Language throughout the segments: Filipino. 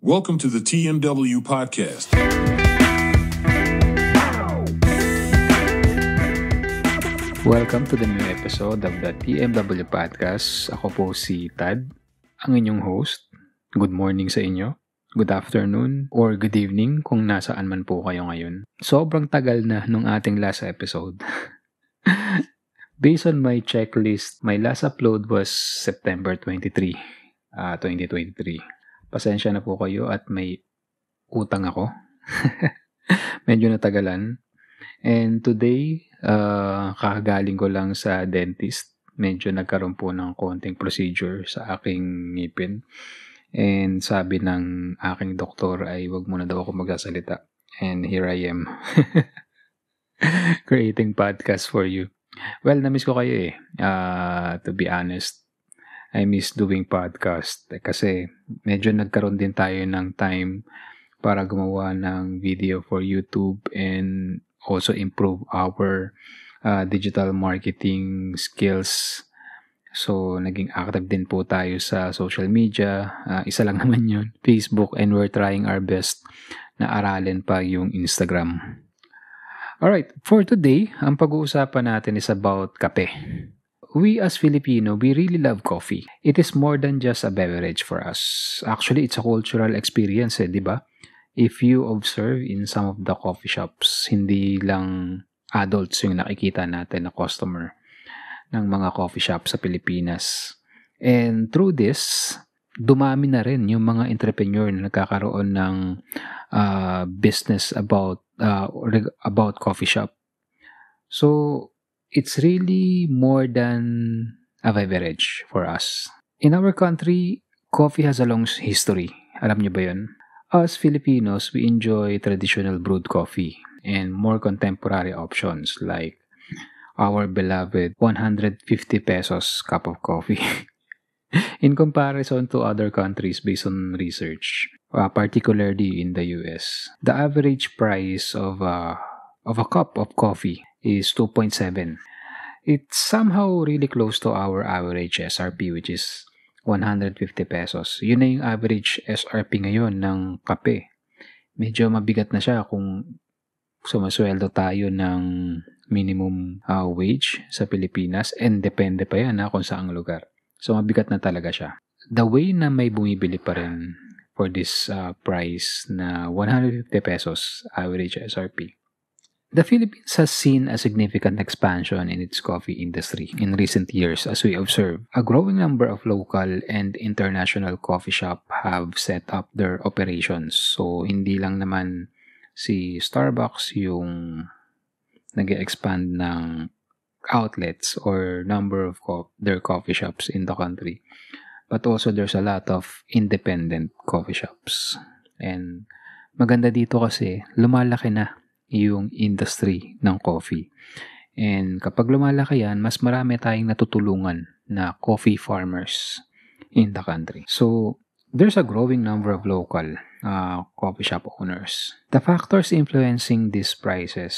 Welcome to the TMW Podcast. Welcome to the new episode of the TMW Podcast. Ako po si Tad, ang inyong host. Good morning sa inyo, good afternoon, or good evening kung nasaan man po kayo ngayon. Sobrang tagal na nung ating last episode. Based on my checklist, my last upload was September 23, 2023. Pasensya na po kayo at may utang ako. Medyo natagalan. And today, kakagaling ko lang sa dentist. Medyo nagkaroon po ng konting procedure sa aking ngipin. And sabi ng aking doktor ay wag muna daw ako magsasalita. And here I am. Creating podcast for you. Well, namiss ko kayo eh. To be honest, I miss doing podcast kasi medyo nagkaroon din tayo ng time para gumawa ng video for YouTube and also improve our digital marketing skills. So, naging active din po tayo sa social media. Isa lang naman yun, Facebook, and we're trying our best na aralin pa yung Instagram. Alright, for today, ang pag-uusapan natin is about kape. We as Filipino, we really love coffee. It is more than just a beverage for us. Actually, it's a cultural experience, di ba? If you observe in some of the coffee shops, hindi lang adults yung nakikita natin na customer ng mga coffee shop sa Pilipinas. And through this, dumami na rin yung mga entrepreneur na nagkakaroon ng business about coffee shop. So, it's really more than a beverage for us. In our country, coffee has a long history. Alam niyo ba yun? Us Filipinos, we enjoy traditional brewed coffee and more contemporary options like our beloved 150 pesos cup of coffee. In comparison to other countries based on research, particularly in the US, the average price of a cup of coffee is 2.7. It's somehow really close to our average SRP, which is 150 pesos. Yun na yung average SRP ngayon ng kape. Medyo mabigat na siya kung sumasweldo tayo ng minimum wage sa Pilipinas, and depende pa yan kung saang lugar. So mabigat na talaga siya. The way na may bumibili pa rin for this price na 150 pesos average SRP. The Philippines has seen a significant expansion in its coffee industry in recent years as we observe. A growing number of local and international coffee shop have set up their operations. So, hindi lang naman si Starbucks yung nag-expand ng outlets or number of their coffee shops in the country. But also, there's a lot of independent coffee shops. And maganda dito kasi lumalaki na yung industry ng coffee. And kapag lumalaki yan, mas marami tayong natutulungan na coffee farmers in the country. So, there's a growing number of local coffee shop owners. The factors influencing these prices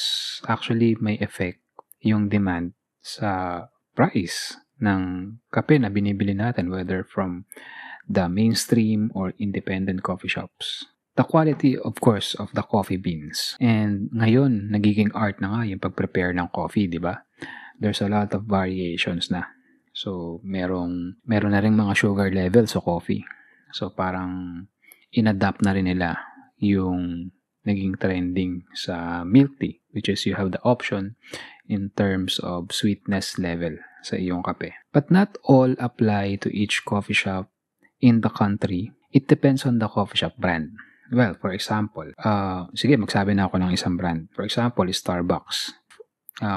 actually may affect yung demand sa price ng kape na binibili natin, whether from the mainstream or independent coffee shops. The quality, of course, of the coffee beans. And ngayon, nagiging art na nga yung pag-prepare ng coffee, di ba? There's a lot of variations na. So, meron na rin mga sugar levels sa coffee. So, parang inadapt na rin nila yung naging trending sa milk tea, which is you have the option in terms of sweetness level sa iyong kape. But not all apply to each coffee shop in the country. It depends on the coffee shop brand. Well, for example, sige, magsabi na ako ng isang brand. For example, Starbucks.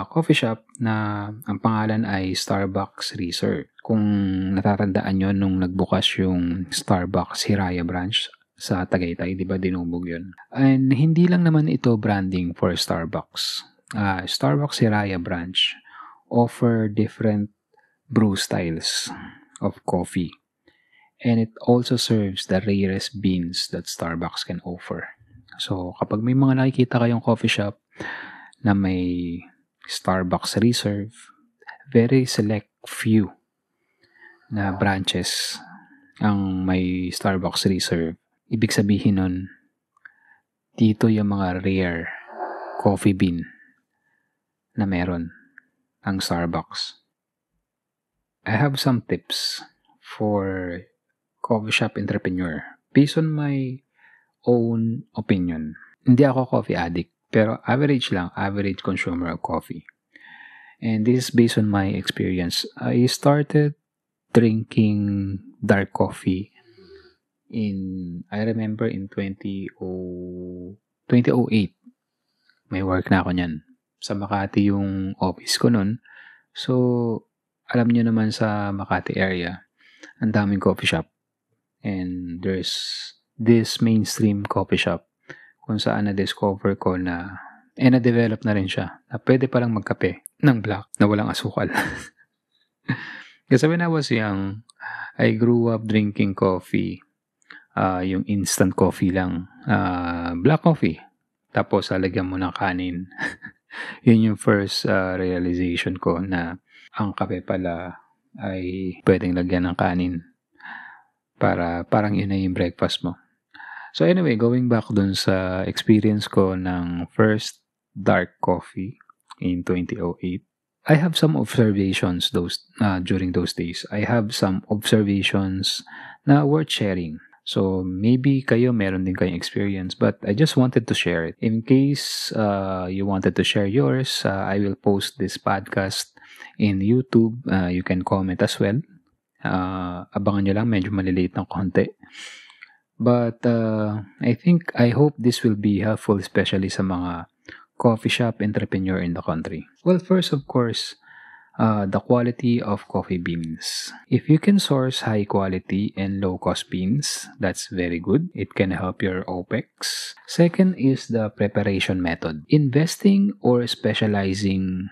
Coffee shop na ang pangalan ay Starbucks Reserve. Kung natatandaan nyo nung nagbukas yung Starbucks Hiraya branch sa Tagaytay, di ba dinubog yun? And hindi lang naman ito branding for Starbucks. Starbucks Hiraya branch offer different brew styles of coffee. And it also serves the rarest beans that Starbucks can offer. So, kapag may mga nakikita kayong coffee shop na may Starbucks Reserve, very select few na branches ang may Starbucks Reserve. Ibig sabihin nun, dito yung mga rare coffee bean na meron ang Starbucks. I have some tips for coffee shop entrepreneur based on my own opinion. Hindi ako coffee addict, pero average consumer of coffee. And this is based on my experience. I started drinking dark coffee I remember in 2008. May work na ako niyan. Sa Makati yung office ko nun. So, alam niyo naman sa Makati area, ang daming coffee shop. And there's this mainstream coffee shop kung saan na-discover ko na na-develop na rin siya na pwede palang magkape ng black na walang asukal. Kasi when I was young, I grew up drinking coffee. Yung instant coffee lang. Black coffee. Tapos, lalagyan mo ng kanin. Yun yung first realization ko na ang kape pala ay pwedeng lagyan ng kanin. Parang yun na yung breakfast mo. So anyway, going back dun sa experience ko ng first dark coffee in 2008, I have some observations during those days. I have some observations na worth sharing. So, maybe kayo meron din kayong experience, but I just wanted to share it. In case you wanted to share yours, I will post this podcast in YouTube. You can comment as well. Abangan nyo lang, medyo maliliit ng konti. But I hope this will be helpful, especially sa mga coffee shop entrepreneur in the country. Well, first, of course, the quality of coffee beans. If you can source high quality and low cost beans, that's very good. It can help your OPEX. Second is the preparation method. Investing or specializing,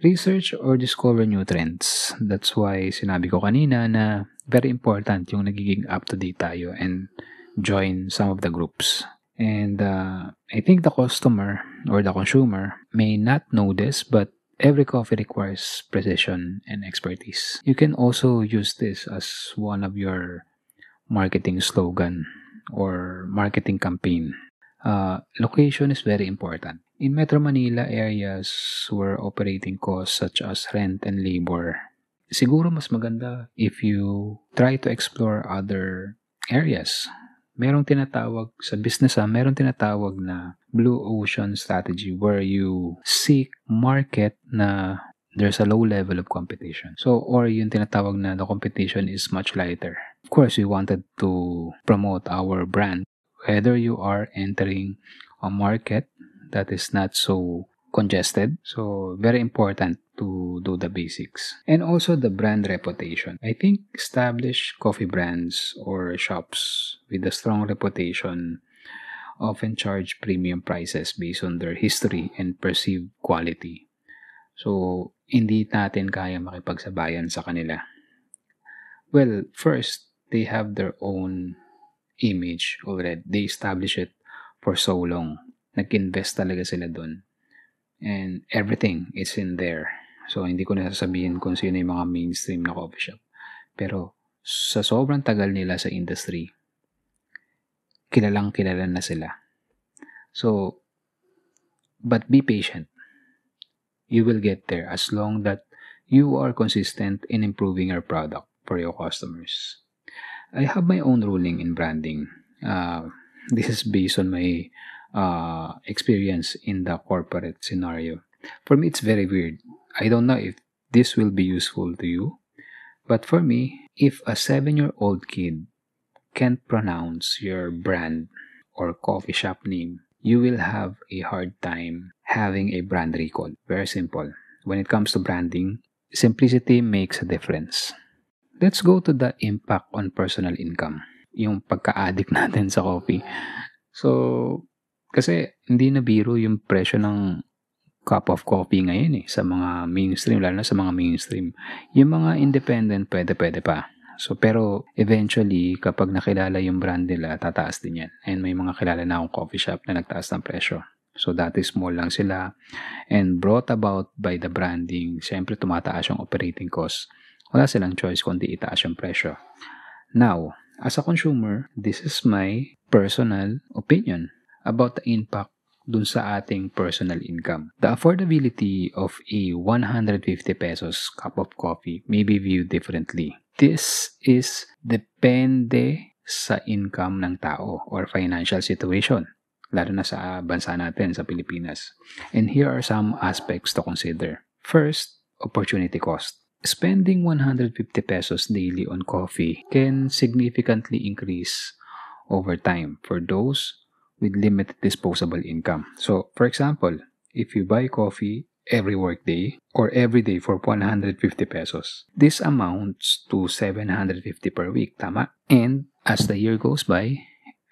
research or discover new trends. That's why sinabi ko kanina na very important yung nagiging up-to-date tayo and join some of the groups. And I think the customer or the consumer may not know this, but every coffee requires precision and expertise. You can also use this as one of your marketing slogan or marketing campaign. Location is very important. In Metro Manila areas where operating costs such as rent and labor, siguro mas maganda if you try to explore other areas. Merong tinatawag sa business, merong tinatawag na blue ocean strategy where you seek market na there's a low level of competition. So, or yung tinatawag na the competition is much lighter. Of course, we wanted to promote our brand. Whether you are entering a market that is not so congested. So, very important to do the basics. And also the brand reputation. I think established coffee brands or shops with a strong reputation often charge premium prices based on their history and perceived quality. So, hindi natin kaya makipagsabayan sa kanila. Well, first, they have their own image already. They establish it for so long. Nag-invest talaga sila dun. And everything is in there. So, hindi ko na sasabihin kung sino yung mga mainstream na coffee shop. Pero, sa sobrang tagal nila sa industry, kilalang kilala na sila. So, but be patient. You will get there as long that you are consistent in improving your product for your customers. I have my own ruling in branding. This is based on my experience in the corporate scenario. For me, it's very weird. I don't know if this will be useful to you. But for me, if a 7-year-old kid can't pronounce your brand or coffee shop name, you will have a hard time having a brand recall. Very simple. When it comes to branding, simplicity makes a difference. Let's go to the impact on personal income. Yung pagka-addict natin sa coffee. So, kasi hindi na biro yung presyo ng cup of coffee ngayon sa mga mainstream, lalo na sa mga mainstream. Yung mga independent, pwede pa. So, pero eventually, kapag nakilala yung brand nila, tataas din yan. And may mga kilala na akong coffee shop na nagtaas ng presyo. So, dati small lang sila. And brought about by the branding, siyempre tumataas yung operating cost. Wala silang choice kundi itaas yung presyo. Now, As a consumer, this is my personal opinion about the impact dun sa ating personal income. The affordability of a 150 pesos cup of coffee may be viewed differently. This is depende sa income ng tao or financial situation, lalo na sa bansa natin, sa Pilipinas. And here are some aspects to consider. First, opportunity cost. Spending 150 pesos daily on coffee can significantly increase over time for those with limited disposable income. So, for example, if you buy coffee every workday or every day for 150 pesos, this amounts to 750 per week, tama? And as the year goes by,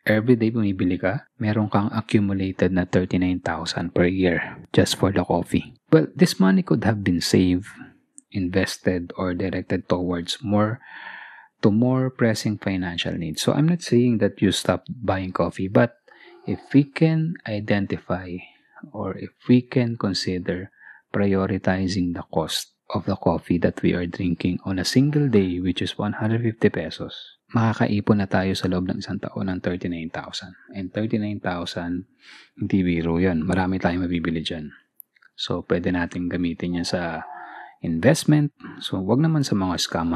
every day bumibili ka, meron kang accumulated na 39,000 per year just for the coffee. Well, this money could have been saved, invested, or directed towards more pressing financial needs. So I'm not saying that you stop buying coffee, but if we can identify or if we can consider prioritizing the cost of the coffee that we are drinking on a single day, which is 150 pesos, makakaipon na tayo sa loob ng isang taon ng 39,000. And 39,000, hindi biro yan. Marami tayong mabibili dyan. So, pwede natin gamitin yan sa investment. So, wag naman sa mga scam.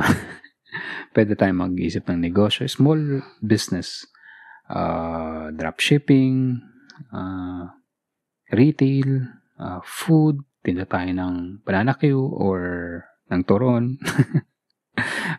Pwede tayong mag-isip ng negosyo, small business, dropshipping, retail, food, tinda tayo ng banana queue or ng turon.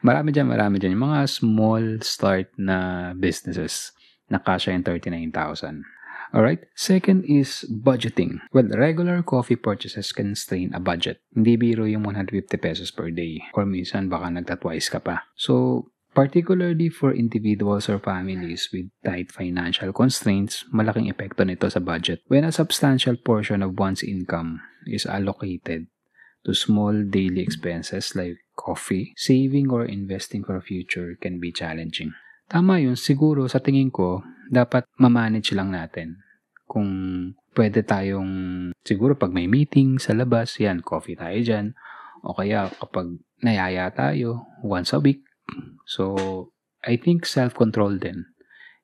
Marami dyan. Yung mga small start na businesses na kasya yung 39,000. Alright? Second is budgeting. Well, regular coffee purchases can strain a budget. Hindi biro yung 150 pesos per day. Or minsan baka nagtatwice ka pa. So, particularly for individuals or families with tight financial constraints, malaking epekto nito sa budget. When a substantial portion of one's income is allocated to small daily expenses like coffee, saving or investing for a future can be challenging. Tama yun, siguro sa tingin ko, dapat ma-manage lang natin. Kung pwede tayong, siguro pag may meeting sa labas, yan, coffee tayo dyan. O kaya kapag nayaya tayo, once a week. So, I think self-control din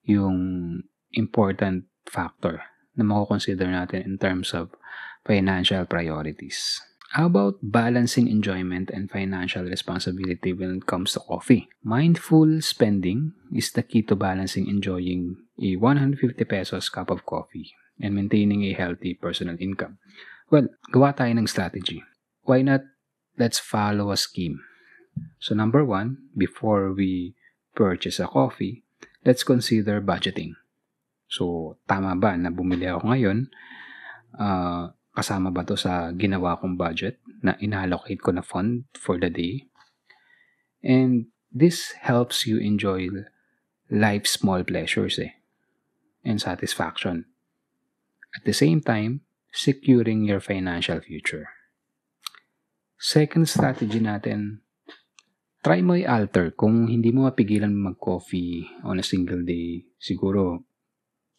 yung important factor na mako-consider natin in terms of financial priorities. How about balancing enjoyment and financial responsibility when it comes to coffee? Mindful spending is the key to balancing enjoying a 150 pesos cup of coffee and maintaining a healthy personal income. Well, gawa tayo ng strategy. Why not let's follow a scheme? So number 1, before we purchase a coffee, let's consider budgeting. So tama ba na bumili ako ngayon? Kasama ba to sa ginawa kong budget na inallocate ko na fund for the day? And this helps you enjoy life's small pleasures and satisfaction. At the same time, securing your financial future. Second strategy natin, try mo i-alter. Kung hindi mo mapigilan mag-coffee on a single day, siguro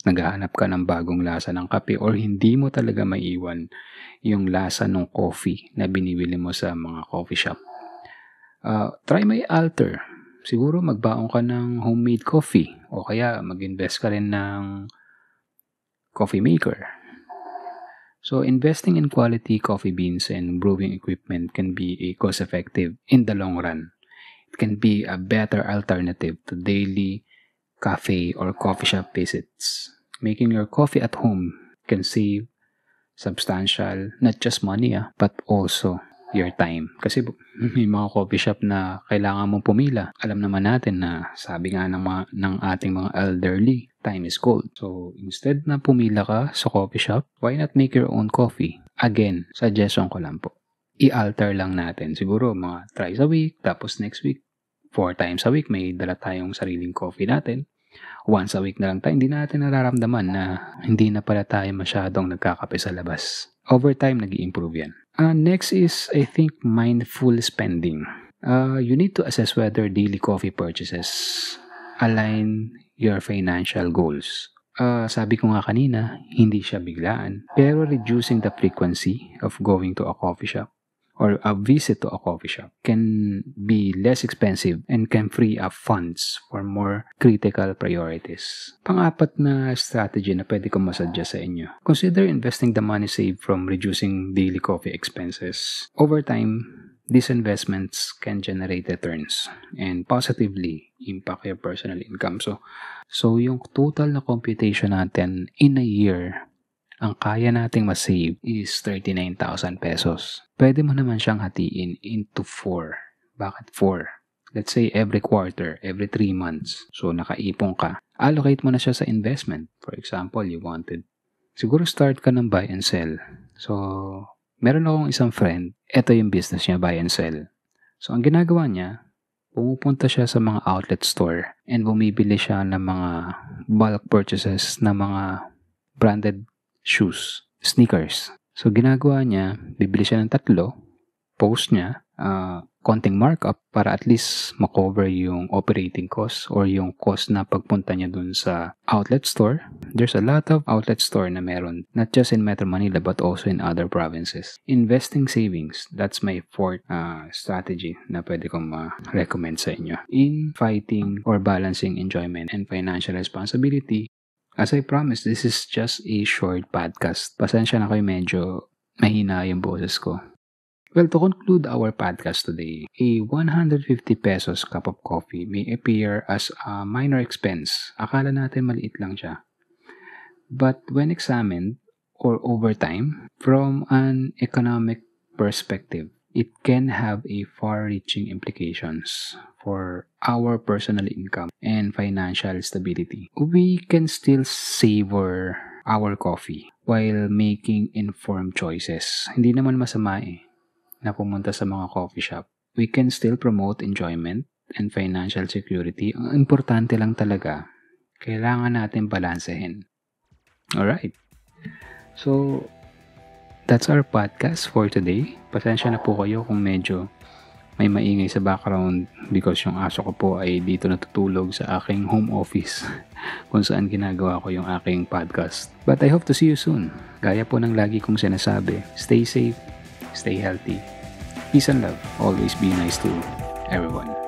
naghahanap ka ng bagong lasa ng kape or hindi mo talaga maiwan yung lasa ng coffee na binibili mo sa mga coffee shop. Try may alter. Siguro magbaon ka ng homemade coffee o kaya mag-invest ka rin ng coffee maker. So, investing in quality coffee beans and brewing equipment can be a cost-effective in the long run. It can be a better alternative to daily cafe or coffee shop visits. Making your coffee at home can save substantial, not just money but also your time. Kasi may mga coffee shop na kailangan mong pumila. Alam naman natin na sabi nga ng ating mga elderly, time is gold. So instead na pumila ka sa coffee shop, why not make your own coffee? Again, suggestion ko lang po. I-alter lang natin. Siguro mga thrice a week, tapos next week, 4 times a week, may dala tayong sariling coffee natin. Once a week na lang tayo, hindi natin nararamdaman na hindi na pala tayo masyadong nagkakape sa labas. Over time, nag-i-improve yan. Next is, I think, mindful spending. You need to assess whether daily coffee purchases align your financial goals. Sabi ko nga kanina, hindi siya biglaan. Pero reducing the frequency of going to a coffee shop or a visit to a coffee shop can be less expensive and can free up funds for more critical priorities. Pang-apat na strategy na pwede kong masuggest sa inyo. Consider investing the money saved from reducing daily coffee expenses. Over time, these investments can generate returns and positively impact your personal income. So yung total na computation natin in a year, ang kaya nating masave is 39,000 pesos. Pwede mo naman siyang hatiin into 4. Bakit 4? Let's say every quarter, every 3 months. So nakaipon ka. Allocate mo na siya sa investment. For example, siguro start ka ng buy and sell. So, meron akong isang friend, ito yung business niya, buy and sell. So, ang ginagawa niya, pumupunta siya sa mga outlet store and bumibili siya ng mga bulk purchases ng mga branded shoes, sneakers. So, ginagawa niya, bibili siya ng 3, post niya, konting markup para at least makover yung operating cost or yung cost na pagpunta niya dun sa outlet store. There's a lot of outlet store na meron, not just in Metro Manila but also in other provinces. Investing savings, that's my 4th strategy na pwede kong ma-recommend sa inyo. In fighting or balancing enjoyment and financial responsibility, as I promised, this is just a short podcast. Pasensya na kayo, medyo mahina yung boses ko. Well, to conclude our podcast today, a 150 pesos cup of coffee may appear as a minor expense. Akala natin maliit lang siya. But when examined or over time, from an economic perspective, it can have a far-reaching implications for our personal income and financial stability. We can still savor our coffee while making informed choices. Hindi naman masama na pumunta sa mga coffee shop. We can still promote enjoyment and financial security. Ang importante lang talaga, kailangan natin balansehin. Alright. So, that's our podcast for today. Pasensya na po kayo kung medyo may maingay sa background because yung aso ko po ay dito natutulog sa aking home office kung saan ginagawa ko yung aking podcast. But I hope to see you soon. Gaya po ng lagi kong sinasabi, stay safe, stay healthy. Peace and love. Always be nice to everyone.